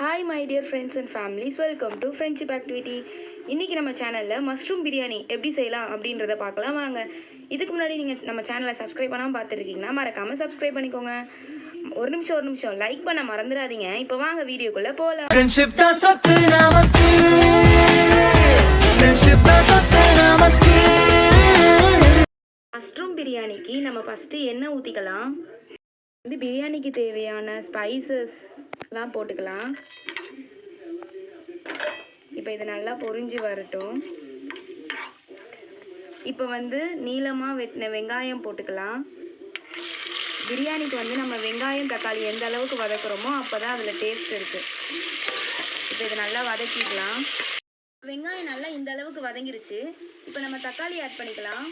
Hi my dear friends and families, welcome to Friendship Activity. இன்றைக்கி நம்ம சேனலில் mushroom biryani எப்படி செய்யலாம் அப்படின்றத பார்க்கலாம் வாங்க. இதுக்கு முன்னாடி நீங்கள் நம்ம சேனலை சப்ஸ்கிரைப் பண்ணாமல் பார்த்துருக்கீங்கன்னா மறக்காமல் சப்ஸ்கிரைப் பண்ணிக்கோங்க. ஒரு நிமிஷம் லைக் பண்ண மறந்துடாதீங்க. இப்போ வாங்க வீடியோக்குள்ளே போகலாம். மஷ்ரூம் பிரியாணிக்கு நம்ம ஃபஸ்ட்டு எண்ணெய் ஊற்றிக்கலாம். பிரியாணிக்கு தேவையான ஸ்பைசஸ்லாம் போட்டுக்கலாம். இப்போ இது நல்லா பொரிஞ்சு வரட்டும். இப்போ நீளமாக வெட்டின வெங்காயம் போட்டுக்கலாம். பிரியாணிக்கு நம்ம வெங்காயம் தக்காளி எந்த அளவுக்கு வதக்குறோமோ அப்போ தான் அதில் டேஸ்ட் இருக்குது. இப்போ இதை நல்லா வதக்கிக்கலாம். வெங்காயம் நல்லா இந்த அளவுக்கு வதங்கிருச்சு. இப்போ நம்ம தக்காளி ஆட் பண்ணிக்கலாம்.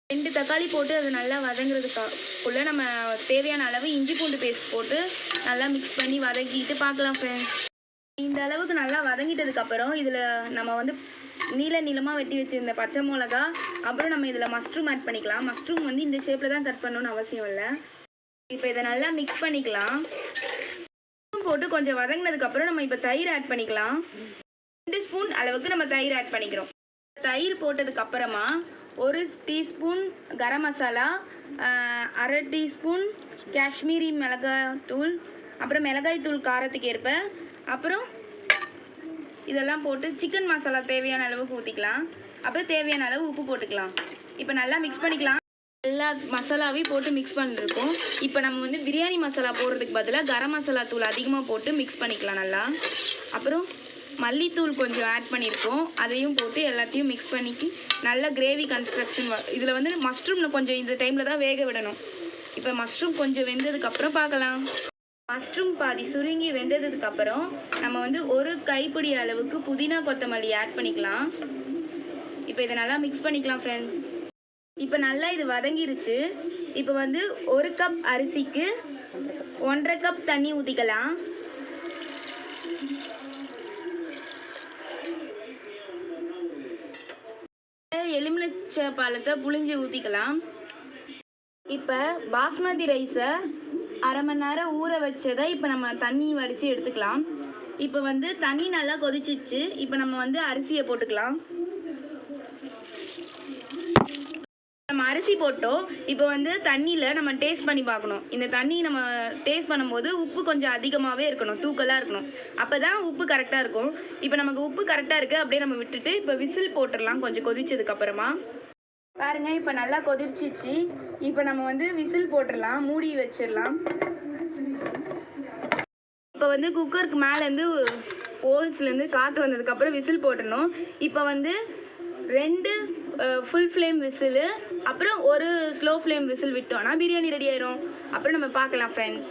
2 தக்காளி போட்டு அது நல்லா வதங்குறதுக்குள்ளே நம்ம தேவையான அளவு இஞ்சி பூண்டு பேஸ்ட் போட்டு நல்லா மிக்ஸ் பண்ணி வதக்கிட்டு பார்க்கலாம் ஃப்ரெண்ட்ஸ். இந்த அளவுக்கு நல்லா வதங்கிட்டதுக்கப்புறம் இதில் நம்ம நீளமாக வெட்டி வச்சுருந்த பச்சை மிளகா, அப்புறம் நம்ம இதில் மஷ்ரூம் ஆட் பண்ணிக்கலாம். மஷ்ரூம் இந்த ஷேப்பில் தான் கட் பண்ணணும்னு அவசியம் இல்லை. இப்போ இதை நல்லா மிக்ஸ் பண்ணிக்கலாம். போட்டு கொஞ்சம் வதங்கினதுக்கப்புறம் நம்ம இப்போ தயிர் ஆட் பண்ணிக்கலாம். 2 ஸ்பூன் அளவுக்கு நம்ம தயிர் ஆட் பண்ணிக்கிறோம். தயிர் போட்டதுக்கப்புறமா 1 டீஸ்பூன் கரம் மசாலா, 1/2 டீஸ்பூன் காஷ்மீரி மிளகாய் தூள், அப்புறம் மிளகாய் தூள் காரத்துக்கு ஏற்ப, அப்புறம் இதெல்லாம் போட்டு சிக்கன் மசாலா தேவையான அளவுக்கு ஊற்றிக்கலாம். அப்புறம் தேவையான அளவு உப்பு போட்டுக்கலாம். இப்போ நல்லா மிக்ஸ் பண்ணிக்கலாம். எல்லா மசாலாவையும் போட்டு மிக்ஸ் பண்ணிருக்கோம். இப்போ நம்ம பிரியாணி மசாலா போடுறதுக்கு பதிலாக கரம் மசாலா தூள் அதிகமாக போட்டு மிக்ஸ் பண்ணிக்கலாம் நல்லா. அப்புறம் மல்லித்தூள் கொஞ்சம் ஆட் பண்ணியிருக்கோம். அதையும் போட்டு எல்லாத்தையும் மிக்ஸ் பண்ணிக்கி நல்ல கிரேவி கன்ஸ்ட்ரக்ஷன் இதில் மஷ்ரூமில் கொஞ்சம் இந்த டைமில் தான் வேக விடணும். இப்போ மஷ்ரூம் கொஞ்சம் வெந்ததுக்கப்புறம் பார்க்கலாம். மஷ்ரூம் பாதி சுருங்கி வெந்ததுக்கப்புறம் நம்ம 1 கைப்பிடி அளவுக்கு புதினா கொத்தமல்லி ஆட் பண்ணிக்கலாம். இப்போ இதை நல்லா மிக்ஸ் பண்ணிக்கலாம் ஃப்ரெண்ட்ஸ். இப்போ நல்லா இது வதங்கிருச்சு. இப்போ 1 கப் அரிசிக்கு 1.5 கப் தண்ணி ஊற்றிக்கலாம். எலுமிச்சை பழத்தை புளிஞ்சு ஊற்றிக்கலாம். இப்போ பாஸ்மதி ரைஸை 1/2 மணி நேரம் ஊற வச்சதை இப்போ நம்ம தண்ணி வடித்து எடுத்துக்கலாம். இப்போ தண்ணி நல்லா கொதிச்சிச்சு. இப்போ நம்ம அரிசியை போட்டுக்கலாம். நம்ம அரிசி போட்டோம். இப்போ தண்ணியில் நம்ம டேஸ்ட் பண்ணி பார்க்கணும். இந்த தண்ணி நம்ம டேஸ்ட் பண்ணும்போது உப்பு கொஞ்சம் அதிகமாகவே இருக்கணும், தூக்கலாக இருக்கணும். அப்போ தான் உப்பு கரெக்டாக இருக்கும். இப்போ நமக்கு உப்பு கரெக்டாக இருக்குது. அப்படியே நம்ம விட்டுட்டு இப்போ விசில் போட்டுடலாம். கொஞ்சம் கொதிச்சதுக்கப்புறமா பாருங்கள், இப்போ நல்லா கொதிச்சிச்சு. இப்போ நம்ம விசில் போட்டுடலாம், மூடி வச்சிடலாம். இப்போ குக்கருக்கு மேலேருந்து ஹோல்ஸ்லேருந்து காற்று வந்ததுக்கப்புறம் விசில் போட்டுடணும். இப்போ 2 ஃபுல் ஃப்ளேம் விசிலு, அப்புறம் 1 ஸ்லோ ஃப்ளேம் விசில் விட்டோன்னா பிரியாணி ரெடி ஆயிரும். அப்புறம் நம்ம பார்க்கலாம் ஃப்ரெண்ட்ஸ்.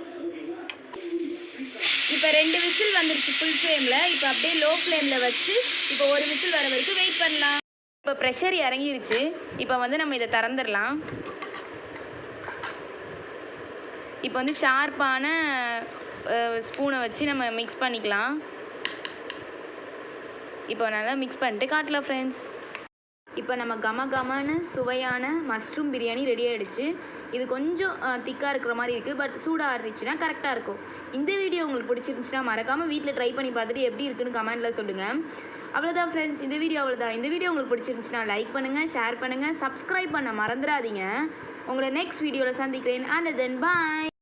இப்போ 2 விசில் வந்துருச்சு ஃபுல் ஃப்ளேமில். இப்போ அப்படியே லோ ஃப்ளேமில் வச்சு இப்போ 1 விசில் வர வரைக்கும் வெயிட் பண்ணலாம். இப்போ ப்ரெஷர் இறங்கிருச்சு. இப்போ நம்ம இதை திறந்துடலாம். இப்போ ஷார்ப்பான ஸ்பூனை வச்சு நம்ம மிக்ஸ் பண்ணிக்கலாம். இப்போ நல்லா மிக்ஸ் பண்ணிட்டு காட்டலாம் ஃப்ரெண்ட்ஸ். இப்போ நம்ம கமகமான சுவையான மஷ்ரூம் பிரியாணி ரெடி ஆகிடுச்சு. இது கொஞ்சம் திக்காக இருக்கிற மாதிரி இருக்குது. பட் சூடாக ஆறிடுச்சுன்னா கரெக்டாக இருக்கும். இந்த வீடியோ உங்களுக்கு பிடிச்சிருந்துச்சுன்னா மறக்காமல் வீட்டில் ட்ரை பண்ணி பார்த்துட்டு எப்படி இருக்குன்னு கமெண்ட்டில் சொல்லுங்கள். அவ்வளோதான் ஃப்ரெண்ட்ஸ், இந்த வீடியோ அவ்வளோதான். இந்த வீடியோ உங்களுக்கு பிடிச்சிருந்துச்சுன்னா லைக் பண்ணுங்கள், ஷேர் பண்ணுங்கள், சப்ஸ்கிரைப் பண்ண மறந்துடாதீங்க. உங்களை நெக்ஸ்ட் வீடியோவில் சந்திக்கிறேன். And then bye.